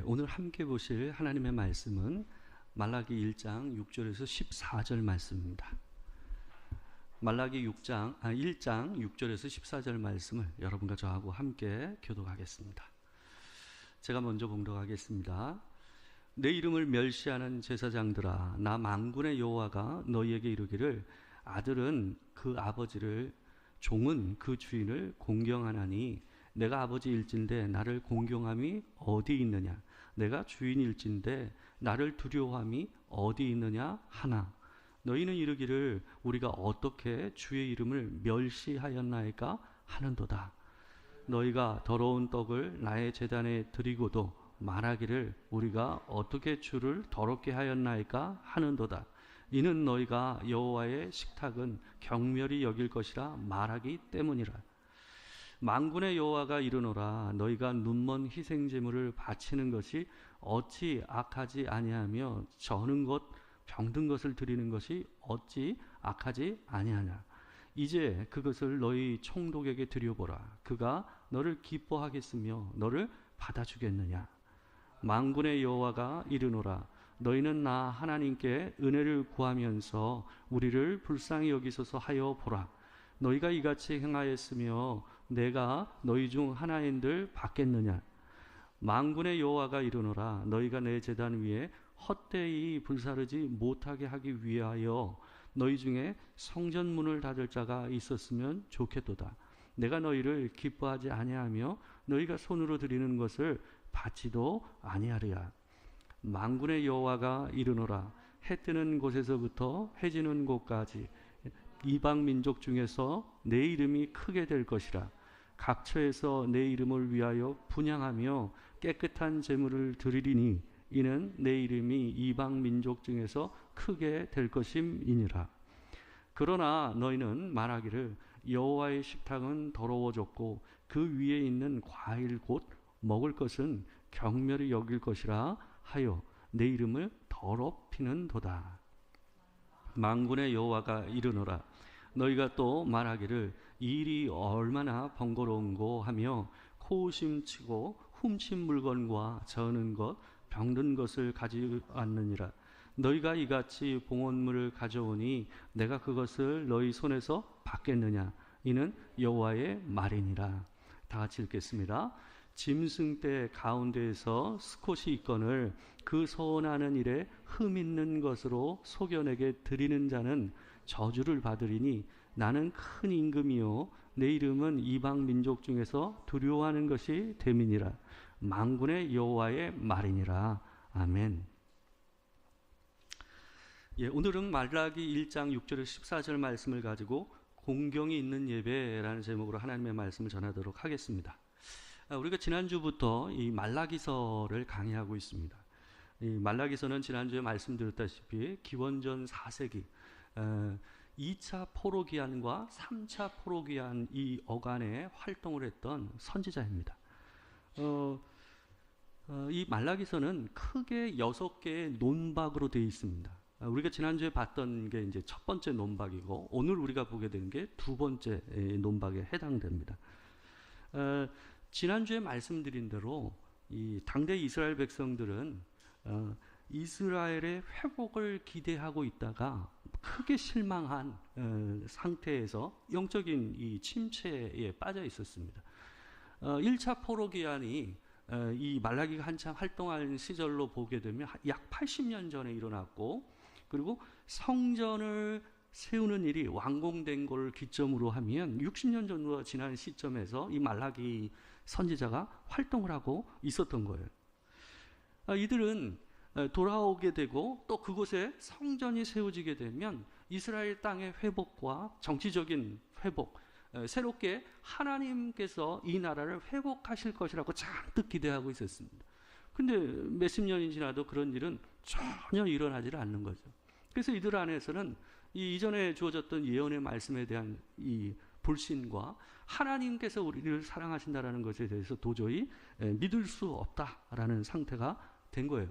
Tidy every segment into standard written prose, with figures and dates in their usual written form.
오늘 함께 보실 하나님의 말씀은 말라기 1장 6절에서 14절 말씀입니다. 말라기 1장 6절에서 14절 말씀을 여러분과 저하고 함께 교독하겠습니다. 제가 먼저 봉독하겠습니다. 내 이름을 멸시하는 제사장들아, 나 만군의 여호와가 너희에게 이르기를, 아들은 그 아버지를, 종은 그 주인을 공경하나니 내가 아버지일진데 나를 공경함이 어디 있느냐? 내가 주인일진데 나를 두려워함이 어디 있느냐 하나. 너희는 이르기를, 우리가 어떻게 주의 이름을 멸시하였나이까 하는도다. 너희가 더러운 떡을 나의 제단에 드리고도 말하기를, 우리가 어떻게 주를 더럽게 하였나이까 하는도다. 이는 너희가 여호와의 식탁은 경멸히 여길 것이라 말하기 때문이라. 만군의 여호와가 이르노라, 너희가 눈먼 희생 제물을 바치는 것이 어찌 악하지 아니하며 저는 것 병든 것을 드리는 것이 어찌 악하지 아니하냐. 이제 그것을 너희 총독에게 드려보라. 그가 너를 기뻐하겠으며 너를 받아주겠느냐. 만군의 여호와가 이르노라, 너희는 나 하나님께 은혜를 구하면서 우리를 불쌍히 여기소서 하여 보라. 너희가 이같이 행하였으며 내가 너희 중 하나인들 받겠느냐. 만군의 여호와가 이르노라, 너희가 내 제단 위에 헛되이 불사르지 못하게 하기 위하여 너희 중에 성전문을 닫을 자가 있었으면 좋겠도다. 내가 너희를 기뻐하지 아니하며 너희가 손으로 드리는 것을 받지도 아니하리라. 만군의 여호와가 이르노라, 해 뜨는 곳에서부터 해 지는 곳까지 이방 민족 중에서 내 이름이 크게 될 것이라. 각처에서 내 이름을 위하여 분향하며 깨끗한 제물을 드리리니 이는 내 이름이 이방 민족 중에서 크게 될 것임이니라. 그러나 너희는 말하기를, 여호와의 식탁은 더러워졌고 그 위에 있는 과일 곧 먹을 것은 경멸히 여길 것이라 하여 내 이름을 더럽히는도다. 만군의 여호와가 이르노라, 너희가 또 말하기를, 이 일이 얼마나 번거로운고 하며 코웃음치고 훔친 물건과 저는 것 병든 것을 가져왔느니라. 너희가 이같이 봉헌물을 가져오니 내가 그것을 너희 손에서 받겠느냐. 이는 여호와의 말이니라. 다 같이 읽겠습니다. 짐승 떼 가운데에서 스콧이 있거늘 그 서원하는 일에 흠 있는 것으로 소견에게 드리는 자는 저주를 받으리니 나는 큰 임금이요 내 이름은 이방 민족 중에서 두려워하는 것이 됨이니라. 만군의 여호와의 말이니라. 아멘. 오늘은 말라기 1장 6절에서 14절 말씀을 가지고 공경이 있는 예배라는 제목으로 하나님의 말씀을 전하도록 하겠습니다. 우리가 지난주부터 이 말라기서를 강의하고 있습니다. 이 말라기서는 지난주에 말씀드렸다시피 기원전 4세기 2차 포로기한과 3차 포로기한 이 어간에 활동을 했던 선지자입니다. 이 말라기서는 크게 6개의 논박으로 되어 있습니다. 우리가 지난주에 봤던 게 이제 첫 번째 논박이고, 오늘 우리가 보게 되는 게 두 번째 논박에 해당됩니다. 지난주에 말씀드린 대로 이 당대 이스라엘 백성들은 이스라엘의 회복을 기대하고 있다가 크게 실망한 상태에서 영적인 이 침체에 빠져 있었습니다. 1차 포로기한이 이 말라기가 한창 활동할 시절로 보게 되면 약 80년 전에 일어났고, 그리고 성전을 세우는 일이 완공된 걸 기점으로 하면 60년 정도 지난 시점에서 이 말라기 선지자가 활동을 하고 있었던 거예요. 이들은 돌아오게 되고 또 그곳에 성전이 세워지게 되면 이스라엘 땅의 회복과 정치적인 회복, 새롭게 하나님께서 이 나라를 회복하실 것이라고 잔뜩 기대하고 있었습니다. 근데 몇십 년이 지나도 그런 일은 전혀 일어나지 않는 거죠. 그래서 이들 안에서는 이 이전에 주어졌던 예언의 말씀에 대한 이 불신과 하나님께서 우리를 사랑하신다라는 것에 대해서 도저히 믿을 수 없다라는 상태가 된 거예요.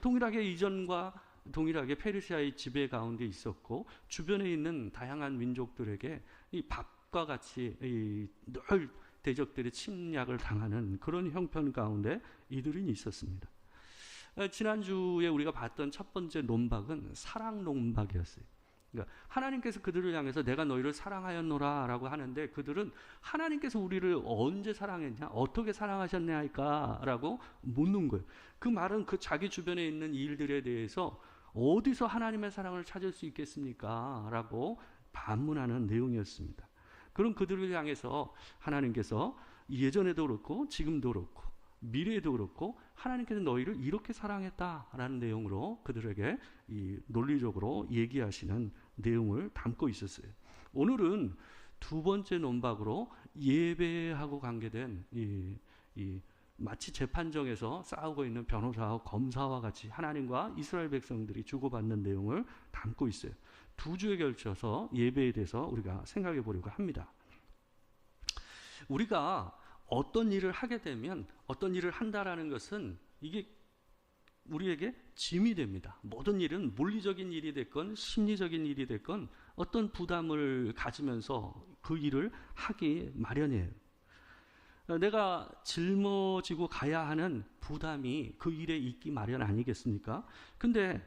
동일하게 이전과 동일하게 페르시아의 지배 가운데 있었고, 주변에 있는 다양한 민족들에게 이 밥과 같이 늘 대적들의 침략을 당하는 그런 형편 가운데 이들은 있었습니다. 지난주에 우리가 봤던 첫 번째 논박은 사랑 논박이었어요. 그러니까 하나님께서 그들을 향해서 내가 너희를 사랑하였노라 라고 하는데, 그들은 하나님께서 우리를 언제 사랑했냐, 어떻게 사랑하셨냐 라고 묻는 거예요. 그 말은 그 자기 주변에 있는 일들에 대해서 어디서 하나님의 사랑을 찾을 수 있겠습니까? 라고 반문하는 내용이었습니다. 그럼 그들을 향해서 하나님께서 예전에도 그렇고 지금도 그렇고 미래에도 그렇고 하나님께서 너희를 이렇게 사랑했다라는 내용으로 그들에게 이 논리적으로 얘기하시는 내용을 담고 있었어요. 오늘은 두 번째 논박으로 예배하고 관계된 마치 재판정에서 싸우고 있는 변호사와 검사와 같이 하나님과 이스라엘 백성들이 주고받는 내용을 담고 있어요. 두 주에 걸쳐서 예배에 대해서 우리가 생각해 보려고 합니다. 우리가 어떤 일을 하게 되면, 어떤 일을 한다라는 것은 이게 우리에게 짐이 됩니다. 모든 일은 물리적인 일이 됐건 심리적인 일이 됐건 어떤 부담을 가지면서 그 일을 하기 마련이에요. 내가 짊어지고 가야 하는 부담이 그 일에 있기 마련 아니겠습니까? 근데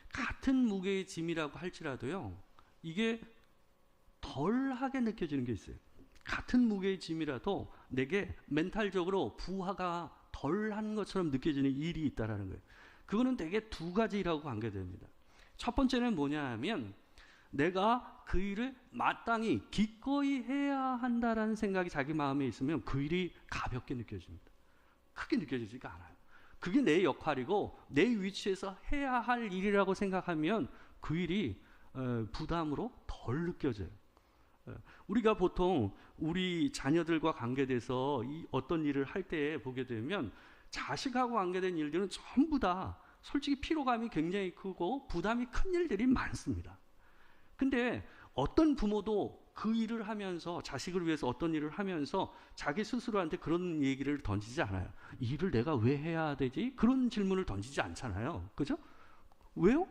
같은 무게의 짐이라고 할지라도요, 이게 덜하게 느껴지는 게 있어요. 같은 무게의 짐이라도 내게 멘탈적으로 부하가 덜한 것처럼 느껴지는 일이 있다라는 거예요. 그거는 대개 두 가지라고 관계됩니다. 첫 번째는 뭐냐 하면, 내가 그 일을 마땅히 기꺼이 해야 한다라는 생각이 자기 마음에 있으면 그 일이 가볍게 느껴집니다. 크게 느껴지지가 않아요. 그게 내 역할이고 내 위치에서 해야 할 일이라고 생각하면 그 일이 부담으로 덜 느껴져요. 우리가 보통 우리 자녀들과 관계돼서 어떤 일을 할 때 보게 되면 자식하고 관계된 일들은 전부 다 솔직히 피로감이 굉장히 크고 부담이 큰 일들이 많습니다. 근데 어떤 부모도 그 일을 하면서, 자식을 위해서 어떤 일을 하면서 자기 스스로한테 그런 얘기를 던지지 않아요. 이 일을 내가 왜 해야 되지? 그런 질문을 던지지 않잖아요. 그죠? 왜요?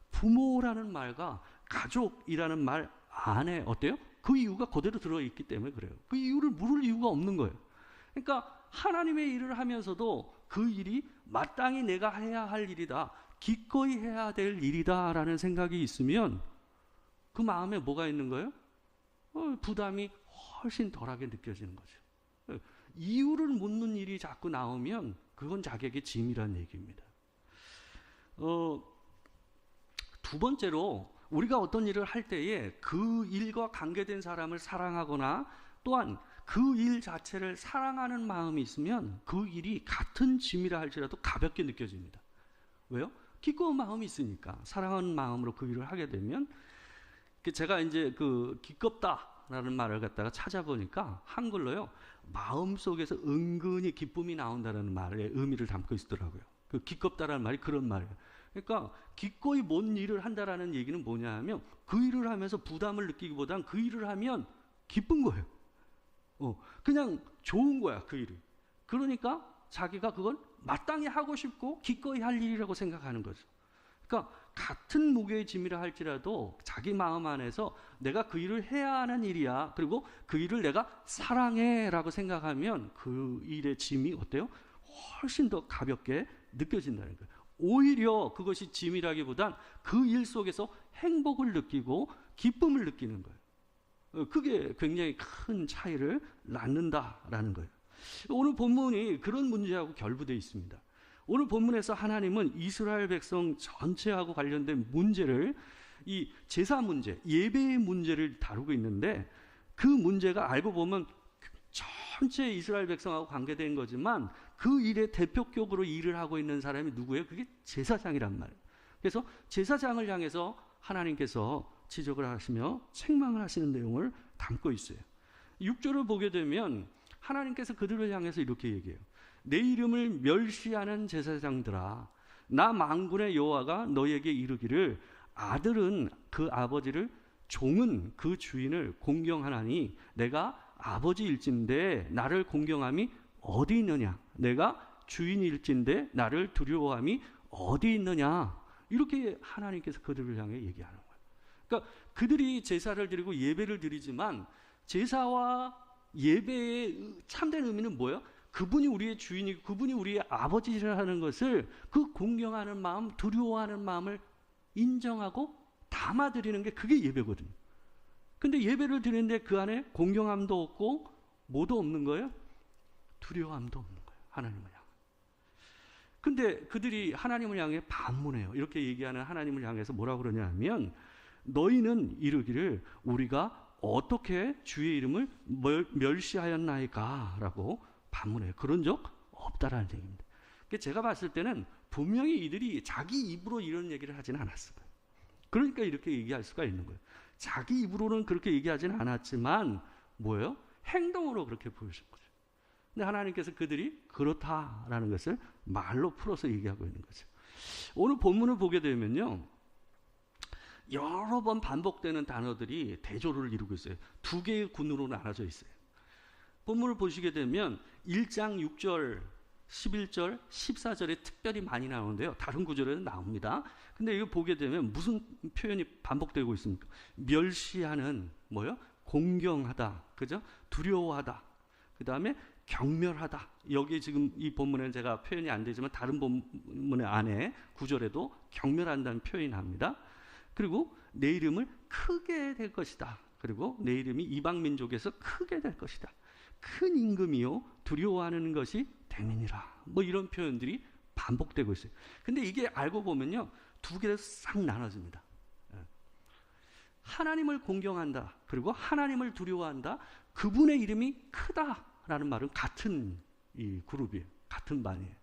부모라는 말과 가족이라는 말 안에 어때요? 그 이유가 그대로 들어있기 때문에 그래요. 그 이유를 물을 이유가 없는 거예요. 그러니까 하나님의 일을 하면서도 그 일이 마땅히 내가 해야 할 일이다, 기꺼이 해야 될 일이다 라는 생각이 있으면 그 마음에 뭐가 있는 거예요? 부담이 훨씬 덜하게 느껴지는 거죠. 이유를 묻는 일이 자꾸 나오면 그건 자기에게 짐이라는 얘기입니다. 두 번째로, 우리가 어떤 일을 할 때에 그 일과 관계된 사람을 사랑하거나 또한 그 일 자체를 사랑하는 마음이 있으면 그 일이 같은 짐이라 할지라도 가볍게 느껴집니다. 왜요? 기꺼운 마음이 있으니까. 사랑하는 마음으로 그 일을 하게 되면, 제가 이제 그 기껍다라는 말을 갖다가 찾아보니까 한글로요, 마음속에서 은근히 기쁨이 나온다는 말의 의미를 담고 있더라고요. 그 기껍다라는 말이 그런 말이에요. 그러니까 기꺼이 뭔 일을 한다라는 얘기는 뭐냐 하면, 그 일을 하면서 부담을 느끼기보단 그 일을 하면 기쁜 거예요. 그냥 좋은 거야, 그 일이. 그러니까 자기가 그걸 마땅히 하고 싶고 기꺼이 할 일이라고 생각하는 거죠. 그러니까 같은 무게의 짐이라 할지라도 자기 마음 안에서 내가 그 일을 해야 하는 일이야, 그리고 그 일을 내가 사랑해 라고 생각하면 그 일의 짐이 어때요? 훨씬 더 가볍게 느껴진다는 거예요. 오히려 그것이 짐이라기보단 그 일 속에서 행복을 느끼고 기쁨을 느끼는 거예요. 그게 굉장히 큰 차이를 낳는다라는 거예요. 오늘 본문이 그런 문제하고 결부되어 있습니다. 오늘 본문에서 하나님은 이스라엘 백성 전체하고 관련된 문제를, 이 제사 문제, 예배의 문제를 다루고 있는데, 그 문제가 알고 보면 전체 이스라엘 백성하고 관계된 거지만 그 일에 대표격으로 일을 하고 있는 사람이 누구예요? 그게 제사장이란 말이에요. 그래서 제사장을 향해서 하나님께서 지적을 하시며 책망을 하시는 내용을 담고 있어요. 6절을 보게 되면 하나님께서 그들을 향해서 이렇게 얘기해요. 내 이름을 멸시하는 제사장들아, 나 만군의 여호와가 너에게 이르기를, 아들은 그 아버지를, 종은 그 주인을 공경하나니 내가 아버지일진데 나를 공경함이 어디 있느냐? 내가 주인일진데 나를 두려워함이 어디 있느냐? 이렇게 하나님께서 그들을 향해 얘기하는 거예요. 그러니까 그들이 제사를 드리고 예배를 드리지만 제사와 예배의 참된 의미는 뭐예요? 그분이 우리의 주인이고 그분이 우리의 아버지라는 것을 그 공경하는 마음, 두려워하는 마음을 인정하고 담아드리는 게 그게 예배거든요. 근데 예배를 드리는데 그 안에 공경함도 없고 뭐도 없는 거예요? 두려워함도 없는 거예요. 하나님을 향해. 근데 그들이 하나님을 향해 반문해요. 이렇게 얘기하는 하나님을 향해서 뭐라고 그러냐 하면 너희는 이르기를 우리가 어떻게 주의 이름을 멸시하였나이까 라고 반문해요. 그런 적 없다라는 얘기입니다. 제가 봤을 때는 분명히 이들이 자기 입으로 이런 얘기를 하지는 않았어요. 그러니까 이렇게 얘기할 수가 있는 거예요. 자기 입으로는 그렇게 얘기하지는 않았지만 뭐예요? 행동으로 그렇게 보여준 거죠. 근데 하나님께서 그들이 그렇다라는 것을 말로 풀어서 얘기하고 있는 거죠. 오늘 본문을 보게 되면요, 여러 번 반복되는 단어들이 대조를 이루고 있어요. 두 개의 군으로 나눠져 있어요. 본문을 보시게 되면 1장 6절, 11절, 14절에 특별히 많이 나오는데요. 다른 구절에는 나옵니다. 근데 이거 보게 되면 무슨 표현이 반복되고 있습니까? 멸시하는, 뭐요? 공경하다, 그죠? 두려워하다. 그 다음에 경멸하다. 여기 지금 이 본문에는 제가 표현이 안 되지만 다른 본문의 안에 구절에도 경멸한다는 표현이 나옵니다. 그리고 내 이름을 크게 될 것이다. 그리고 내 이름이 이방 민족에서 크게 될 것이다. 큰 임금이요 두려워하는 것이 대민이라. 뭐 이런 표현들이 반복되고 있어요. 근데 이게 알고 보면요, 두 개로 싹 나눠집니다. 하나님을 공경한다. 그리고 하나님을 두려워한다. 그분의 이름이 크다라는 말은 같은 이 그룹이에요. 같은 반이에요.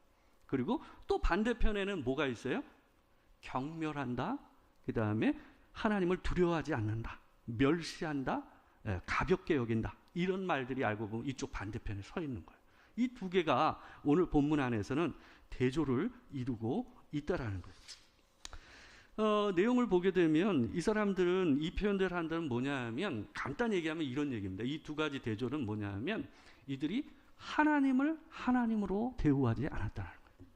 그리고 또 반대편에는 뭐가 있어요? 경멸한다. 그 다음에 하나님을 두려워하지 않는다. 멸시한다. 가볍게 여긴다. 이런 말들이 알고 보면 이쪽 반대편에 서 있는 거예요. 이 두 개가 오늘 본문 안에서는 대조를 이루고 있다라는 거예요. 내용을 보게 되면 이 사람들은 이 표현들을 한다면 뭐냐 하면 간단히 얘기하면 이런 얘기입니다. 이 두 가지 대조는 뭐냐 하면 이들이 하나님을 하나님으로 대우하지 않았다는 거예요.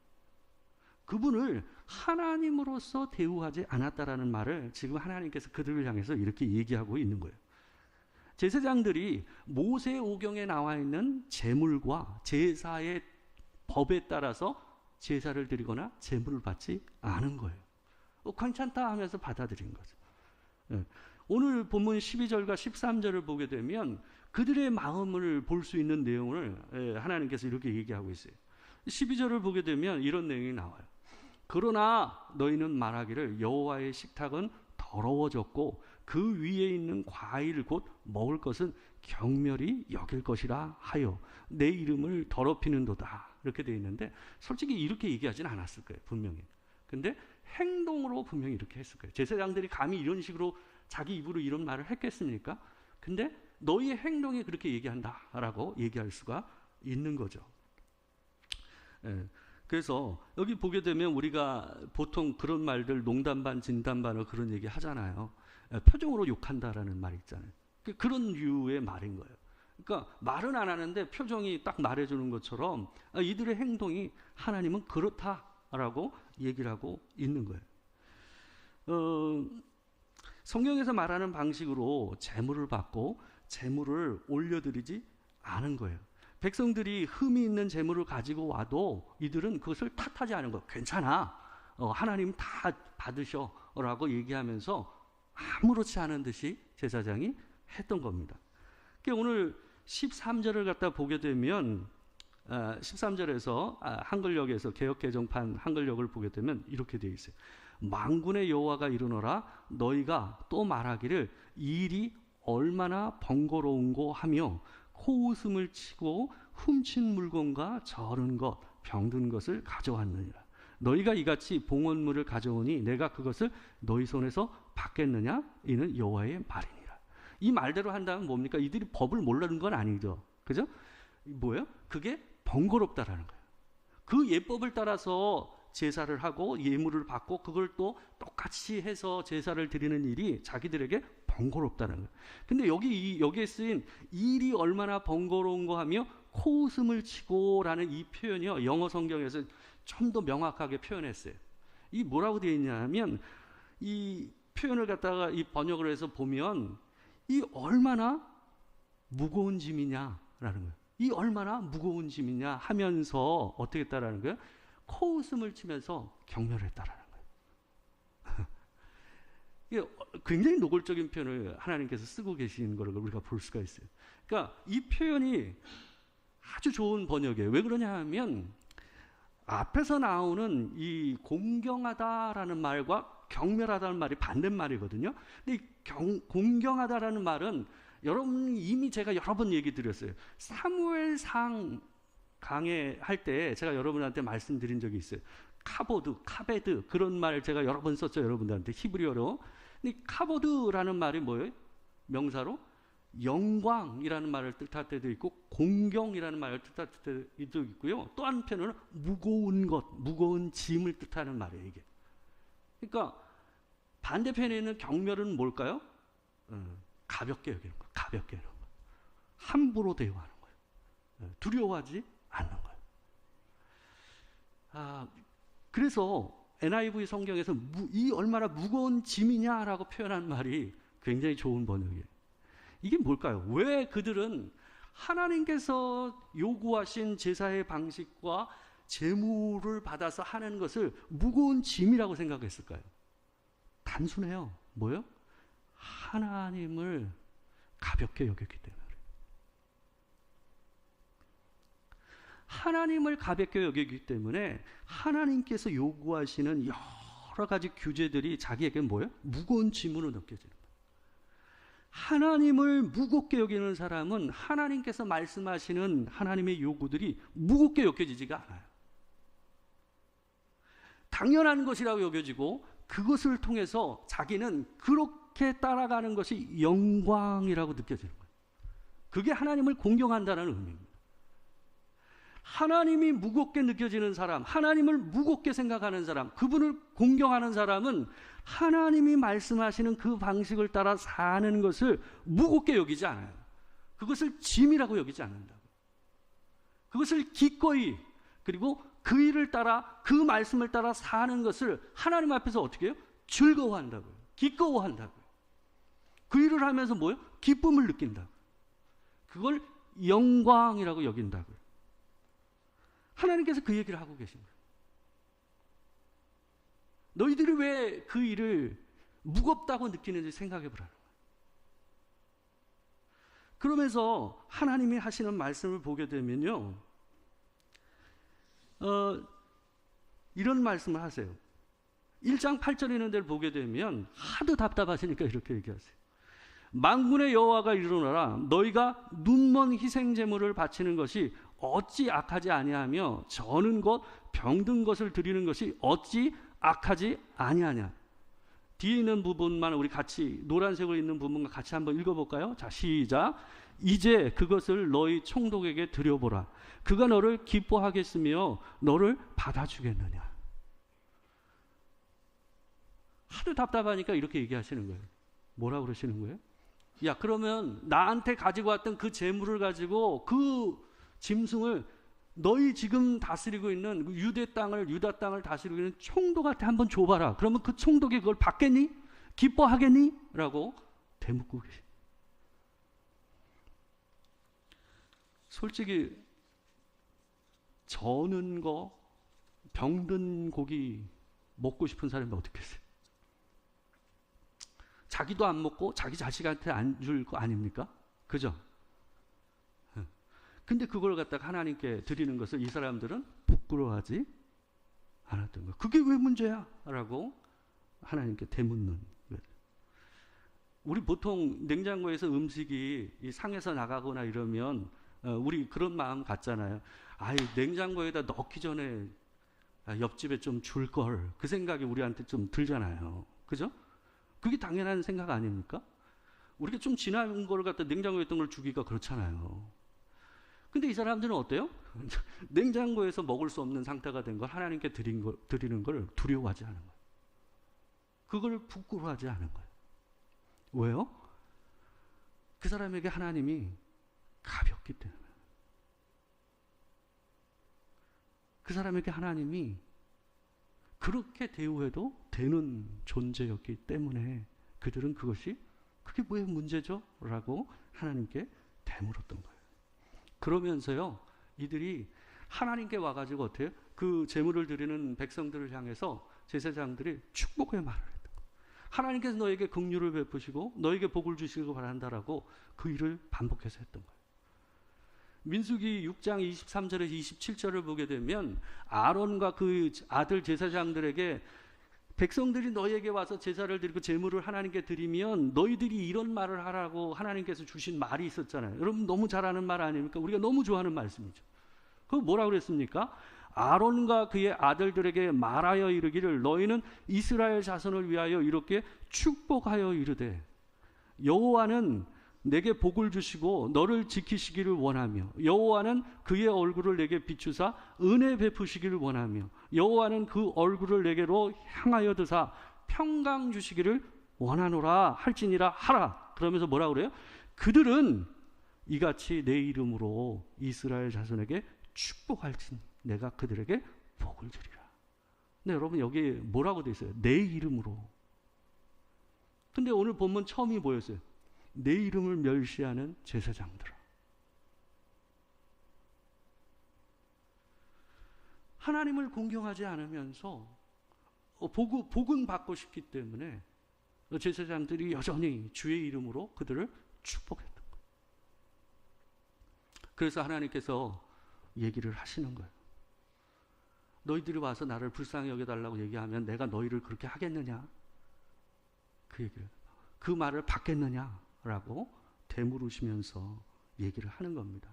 그분을 하나님으로서 대우하지 않았다라는 말을 지금 하나님께서 그들을 향해서 이렇게 얘기하고 있는 거예요. 제사장들이 모세 오경에 나와 있는 제물과 제사의 법에 따라서 제사를 드리거나 제물을 받지 않은 거예요. 괜찮다 하면서 받아들인 거죠. 오늘 본문 12절과 13절을 보게 되면 그들의 마음을 볼 수 있는 내용을 하나님께서 이렇게 얘기하고 있어요. 12절을 보게 되면 이런 내용이 나와요. 그러나 너희는 말하기를 여호와의 식탁은 더러워졌고 그 위에 있는 과일 곧 먹을 것은 경멸이 여길 것이라 하여 내 이름을 더럽히는도다. 이렇게 되어 있는데 솔직히 이렇게 얘기하지는 않았을 거예요. 분명히. 근데 행동으로 분명히 이렇게 했을 거예요. 제사장들이 감히 이런 식으로 자기 입으로 이런 말을 했겠습니까? 근데 너희의 행동이 그렇게 얘기한다라고 얘기할 수가 있는 거죠. 그래서 여기 보게 되면 우리가 보통 그런 말들 농담 반 진담 반으로 그런 얘기 하잖아요. 표정으로 욕한다라는 말 있잖아요. 그런 류의 말인 거예요. 그러니까 말은 안 하는데 표정이 딱 말해주는 것처럼 이들의 행동이 하나님은 그렇다라고 얘기를 하고 있는 거예요. 성경에서 말하는 방식으로 제물을 받고 제물을 올려드리지 않은 거예요. 백성들이 흠이 있는 제물을 가지고 와도 이들은 그것을 탓하지 않은 거예요. 괜찮아. 하나님 다 받으셔. 라고 얘기하면서 아무렇지 않은 듯이 제사장이 했던 겁니다. 오늘 13절을 갖다 보게 되면 13절에서 한글역에서 개역개정판 한글역을 보게 되면 이렇게 되어 있어요. 만군의 여호와가 이르노라 너희가 또 말하기를 이 일이 얼마나 번거로운고 하며 코웃음을 치고 훔친 물건과 저른 것, 병든 것을 가져왔느니라. 너희가 이같이 봉헌물을 가져오니 내가 그것을 너희 손에서 받겠느냐? 이는 여호와의 말이니라. 이 말대로 한다면 뭡니까? 이들이 법을 모르는 건 아니죠. 그죠? 뭐예요? 그게 번거롭다라는 거예요. 그 예법을 따라서 제사를 하고 예물을 받고 그걸 또 똑같이 해서 제사를 드리는 일이 자기들에게 번거롭다는 거예요. 근데 여기에 쓰인 일이 얼마나 번거로운가 하며 코웃음을 치고라는 이 표현이요. 영어 성경에서 좀 더 명확하게 표현했어요. 이 뭐라고 되어 있냐면 이 표현을 갖다가 이 번역을 해서 보면 이 얼마나 무거운 짐이냐라는 거예요. 이 얼마나 무거운 짐이냐 하면서 어떻게 했다라는 거예요? 코웃음을 치면서 격려했다라는 거예요. 이게 굉장히 노골적인 표현을 하나님께서 쓰고 계신 걸 우리가 볼 수가 있어요. 그러니까 이 표현이 아주 좋은 번역이에요. 왜 그러냐 하면 앞에서 나오는 이 공경하다라는 말과 경멸하다는 말이 반대말이거든요. 근데 공경하다라는 말은 여러분 이미 제가 여러 번 얘기 드렸어요. 사무엘상 강해할 때 제가 여러분한테 말씀드린 적이 있어요. 카보드, 카베드 그런 말 제가 여러 번 썼죠. 여러분들한테 히브리어로. 근데 카보드라는 말이 뭐예요? 명사로 영광이라는 말을 뜻할 때도 있고 공경이라는 말을 뜻할 때도 있고요. 또 한편으로는 무거운 것, 무거운 짐을 뜻하는 말이에요. 이게. 그러니까 반대편에 있는 경멸은 뭘까요? 가볍게 여기는 거예요. 가볍게 여기는 거예요. 함부로 대우하는 거예요. 두려워하지 않는 거예요. 그래서 NIV 성경에서 이 얼마나 무거운 짐이냐라고 표현한 말이 굉장히 좋은 번역이에요. 이게 뭘까요? 왜 그들은 하나님께서 요구하신 제사의 방식과 제물을 받아서 하는 것을 무거운 짐이라고 생각했을까요? 단순해요. 뭐요? 하나님을 가볍게 여겼기 때문에. 하나님을 가볍게 여기기 때문에 하나님께서 요구하시는 여러 가지 규제들이 자기에게 뭐예요? 무거운 짐으로 느껴지는 거예요. 하나님을 무겁게 여기는 사람은 하나님께서 말씀하시는 하나님의 요구들이 무겁게 여겨지지가 않아요. 당연한 것이라고 여겨지고 그것을 통해서 자기는 그렇게 따라가는 것이 영광이라고 느껴지는 거예요. 그게 하나님을 공경한다는 의미입니다. 하나님이 무겁게 느껴지는 사람, 하나님을 무겁게 생각하는 사람, 그분을 공경하는 사람은 하나님이 말씀하시는 그 방식을 따라 사는 것을 무겁게 여기지 않아요. 그것을 짐이라고 여기지 않는다고. 그것을 기꺼이, 그리고 그 일을 따라, 그 말씀을 따라 사는 것을 하나님 앞에서 어떻게 해요? 즐거워한다고요. 기꺼워한다고요. 그 일을 하면서 뭐예요? 기쁨을 느낀다고요. 그걸 영광이라고 여긴다고요. 하나님께서 그 얘기를 하고 계신 거예요. 너희들이 왜 그 일을 무겁다고 느끼는지 생각해 보라는 거예요. 그러면서 하나님이 하시는 말씀을 보게 되면요, 이런 말씀을 하세요. 1장 8절에 있는 데를 보게 되면 하도 답답하시니까 이렇게 얘기하세요. 만군의 여호와가 이르노라 너희가 눈먼 희생 제물을 바치는 것이 어찌 악하지 아니하며 저는 것 병든 것을 드리는 것이 어찌 악하지 아니하냐. 뒤에 있는 부분만 우리 같이 노란색으로 있는 부분과 같이 한번 읽어볼까요? 자, 시작. 이제 그것을 너희 총독에게 드려보라. 그가 너를 기뻐하겠으며 너를 받아주겠느냐. 하도 답답하니까 이렇게 얘기하시는 거예요. 뭐라 그러시는 거예요? 야, 그러면 나한테 가지고 왔던 그 재물을 가지고 그 짐승을 너희 지금 다스리고 있는 유다 땅을 다스리고 있는 총독한테 한번 줘봐라. 그러면 그 총독이 그걸 받겠니? 기뻐하겠니? 라고 대묻고 계십니다. 솔직히 저는 거, 병든 고기 먹고 싶은 사람이 어떻겠어요? 자기도 안 먹고 자기 자식한테 안 줄 거 아닙니까? 그죠? 근데 그걸 갖다가 하나님께 드리는 것을 이 사람들은 부끄러워하지 않았던 거예요. 그게 왜 문제야? 라고 하나님께 되묻는 거예요. 우리 보통 냉장고에서 음식이 상해서 나가거나 이러면 우리 그런 마음 갖잖아요. 아유, 냉장고에다 넣기 전에 옆집에 좀 줄 걸. 그 생각이 우리한테 좀 들잖아요. 그죠? 그게 당연한 생각 아닙니까? 우리가 좀 지난 걸 갖다 냉장고에 있던 걸 주기가 그렇잖아요. 근데 이 사람들은 어때요? 냉장고에서 먹을 수 없는 상태가 된 걸 하나님께 드리는 걸 두려워하지 않은 거예요. 그걸 부끄러워하지 않은 거예요. 왜요? 그 사람에게 하나님이 가볍기 때문에. 그 사람에게 하나님이 그렇게 대우해도 되는 존재였기 때문에 그들은 그게 왜 문제죠? 라고 하나님께 되물었던 거예요. 그러면서요, 이들이 하나님께 와가지고 어때요? 그 제물을 드리는 백성들을 향해서 제사장들이 축복의 말을 했던 거예요. 하나님께서 너에게 긍휼을 베푸시고 너에게 복을 주시길 바란다라고 그 일을 반복해서 했던 거예요. 민수기 6장 23절에서 27절을 보게 되면 아론과 그 아들 제사장들에게 백성들이 너에게 와서 제사를 드리고 제물을 하나님께 드리면 너희들이 이런 말을 하라고 하나님께서 주신 말이 있었잖아요. 여러분 너무 잘 아는 말 아닙니까? 우리가 너무 좋아하는 말씀이죠. 그 뭐라고 그랬습니까? 아론과 그의 아들들에게 말하여 이르기를 너희는 이스라엘 자손을 위하여 이렇게 축복하여 이르되 여호와는 내게 복을 주시고 너를 지키시기를 원하며 여호와는 그의 얼굴을 내게 비추사 은혜 베푸시기를 원하며 여호와는 그 얼굴을 내게로 향하여 드사 평강 주시기를 원하노라 할지니라 하라. 그러면서 뭐라고 그래요? 그들은 이같이 내 이름으로 이스라엘 자손에게 축복할진 내가 그들에게 복을 주리라. 근데 여러분 여기 뭐라고 돼 있어요? 내 이름으로. 근데 오늘 본문 처음이 뭐였어요? 내 이름을 멸시하는 제사장들아. 하나님을 공경하지 않으면서 복은 받고 싶기 때문에 제사장들이 여전히 주의 이름으로 그들을 축복했던 거예요. 그래서 하나님께서 얘기를 하시는 거예요. 너희들이 와서 나를 불쌍히 여겨달라고 얘기하면 내가 너희를 그렇게 하겠느냐? 그 얘기를, 그 말을 받겠느냐? 라고 되물으시면서 얘기를 하는 겁니다.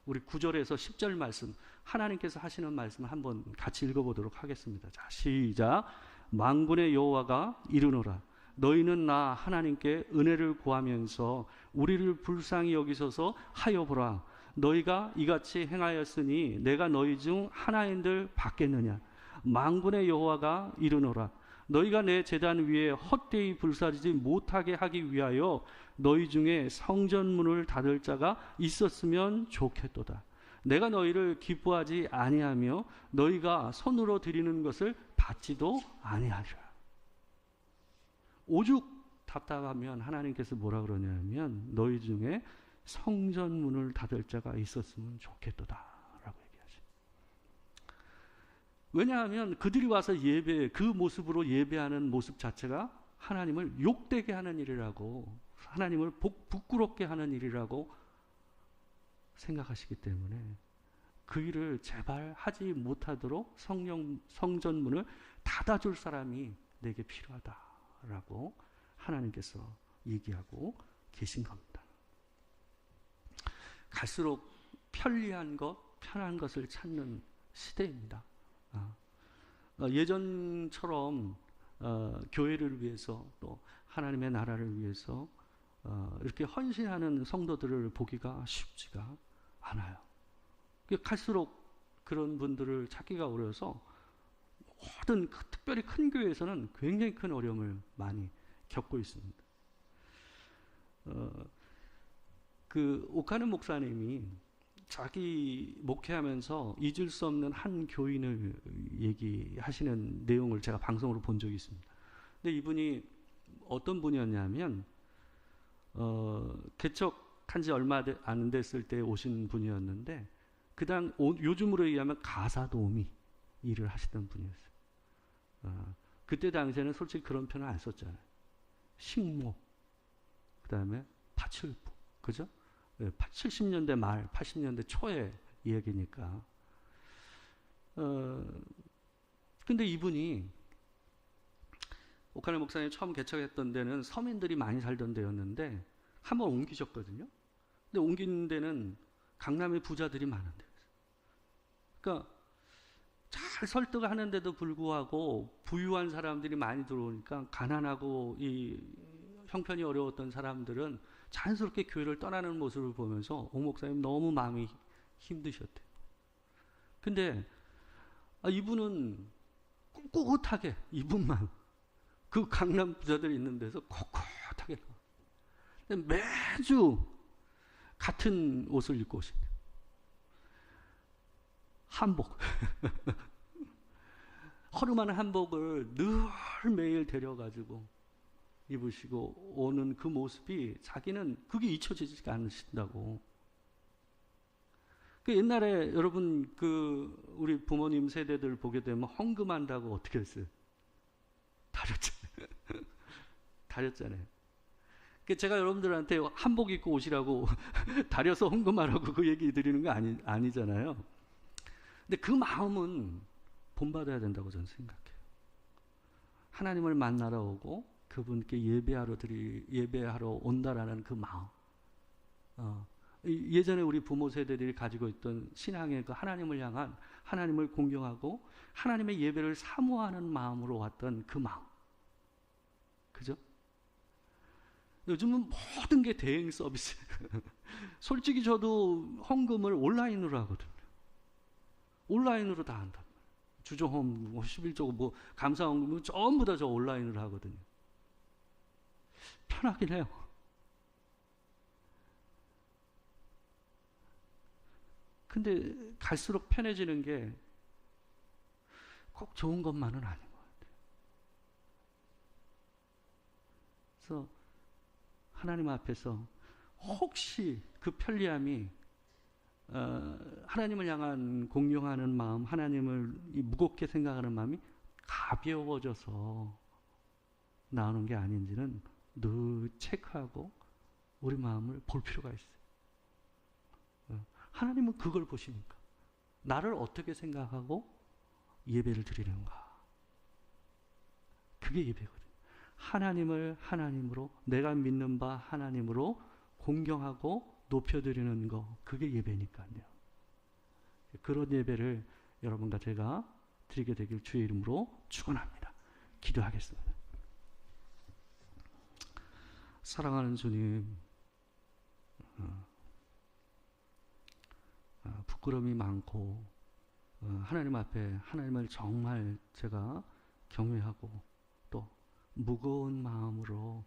우리 9절에서 10절 말씀, 하나님께서 하시는 말씀을 한번 같이 읽어보도록 하겠습니다. 자, 시작. 만군의 여호와가 이르노라. 너희는 나 하나님께 은혜를 구하면서 우리를 불쌍히 여기소서 하여 보라. 너희가 이같이 행하였으니 내가 너희 중 하나인들 받겠느냐? 만군의 여호와가 이르노라. 너희가 내 제단 위에 헛되이 불사르지 못하게 하기 위하여 너희 중에 성전문을 닫을 자가 있었으면 좋겠도다. 내가 너희를 기뻐하지 아니하며 너희가 손으로 드리는 것을 받지도 아니하리라. 오죽 답답하면 하나님께서 뭐라 그러냐면 너희 중에 성전문을 닫을 자가 있었으면 좋겠도다 라고 얘기하죠. 왜냐하면 그들이 와서 그 모습으로 예배하는 모습 자체가 하나님을 욕되게 하는 일이라고, 하나님을 부끄럽게 하는 일이라고 생각하시기 때문에 그 일을 제발 하지 못하도록 성전문을 닫아줄 사람이 내게 필요하다라고 하나님께서 얘기하고 계신 겁니다. 갈수록 편리한 것, 편한 것을 찾는 시대입니다. 예전처럼 교회를 위해서 또 하나님의 나라를 위해서 이렇게 헌신하는 성도들을 보기가 쉽지가 않아요. 갈수록 그런 분들을 찾기가 어려워서 모든 특별히 큰 교회에서는 굉장히 큰 어려움을 많이 겪고 있습니다. 그 오카는 목사님이 자기 목회하면서 잊을 수 없는 한 교인을 얘기하시는 내용을 제가 방송으로 본 적이 있습니다. 근데 이분이 어떤 분이었냐면 개척한 지 얼마 안 됐을 때 오신 분이었는데 요즘으로 얘기하면 가사도우미 일을 하시던 분이었어요. 그때 당시에는 솔직히 그런 표현을 안 썼잖아요. 식모, 그 다음에 파출부, 그죠? 70년대 말, 80년대 초의 이야기니까. 근데 이분이 오카네 목사님이 처음 개척했던 데는 서민들이 많이 살던 데였는데 한번 옮기셨거든요. 근데 옮긴 데는 강남에 부자들이 많은 데였어요. 그러니까 잘 설득하는데도 불구하고 부유한 사람들이 많이 들어오니까 가난하고 이 형편이 어려웠던 사람들은 자연스럽게 교회를 떠나는 모습을 보면서 오 목사님 너무 마음이 힘드셨대요. 근데 이분은 꿋꿋하게 이분만 그 강남 부자들이 있는 데서 꿋꿋하게 매주 같은 옷을 입고 오신대요. 한복. 허름한 한복을 늘 매일 데려가지고 입으시고 오는 그 모습이 자기는 그게 잊혀지지가 않으신다고. 그 옛날에 여러분 우리 부모님 세대들 보게 되면 헌금한다고 어떻게 했어요? 다렸잖아요. 다렸잖아요. 제가 여러분들한테 한복 입고 오시라고 다려서 헌금하라고 그 얘기 드리는 거 아니잖아요. 근데 그 마음은 본받아야 된다고 저는 생각해요. 하나님을 만나러 오고 그분께 예배하러 온다라는 그 마음. 예전에 우리 부모 세대들이 가지고 있던 신앙의 그 하나님을 향한, 하나님을 공경하고 하나님의 예배를 사모하는 마음으로 왔던 그 마음. 그죠? 요즘은 모든 게 대행 서비스. 솔직히 저도 헌금을 온라인으로 하거든요. 온라인으로 다 한단 말이에요. 주정헌금, 11조, 감사헌금, 전부 다 저 온라인으로 하거든요. 편하긴 해요. 근데 갈수록 편해지는 게 꼭 좋은 것만은 아닌 것 같아요. 그래서 하나님 앞에서 혹시 그 편리함이 하나님을 향한 공경하는 마음, 하나님을 무겁게 생각하는 마음이 가벼워져서 나오는 게 아닌지는 늘 체크하고 우리 마음을 볼 필요가 있어요. 하나님은 그걸 보시니까 나를 어떻게 생각하고 예배를 드리는가. 그게 예배거든요. 하나님을 하나님으로, 내가 믿는 바 하나님으로 공경하고 높여드리는 거, 그게 예배니까요. 그런 예배를 여러분과 제가 드리게 되길 주의 이름으로 축원합니다. 기도하겠습니다. 사랑하는 주님, 부끄러움이 많고 하나님 앞에 하나님을 정말 제가 경외하고 또 무거운 마음으로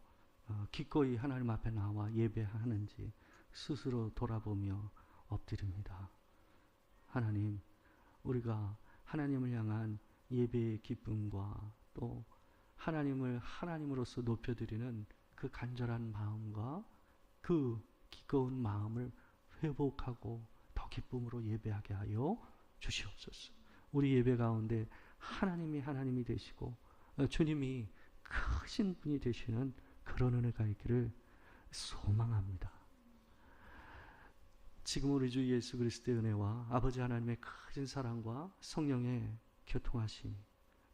기꺼이 하나님 앞에 나와 예배하는지 스스로 돌아보며 엎드립니다. 하나님, 우리가 하나님을 향한 예배의 기쁨과 또 하나님을 하나님으로서 높여드리는 그 간절한 마음과 그 기꺼운 마음을 회복하고 더 기쁨으로 예배하게 하여 주시옵소서. 우리 예배 가운데 하나님이 되시고 주님이 크신 분이 되시는 그런 은혜가 있기를 소망합니다. 지금 우리 주 예수 그리스도의 은혜와 아버지 하나님의 크신 사랑과 성령의 교통하심이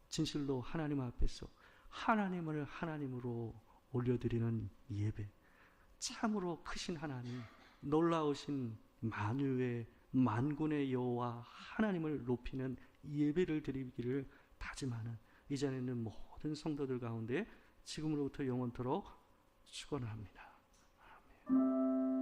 진실로 하나님 앞에서 하나님을 하나님으로 올려드리는 예배, 참으로 크신 하나님, 놀라우신 만유의 만군의 여호와 하나님을 높이는 예배를 드리기를 다짐하는 이 자리에 있는 모든 성도들 가운데 지금으로부터 영원토록 축원합니다. 아멘.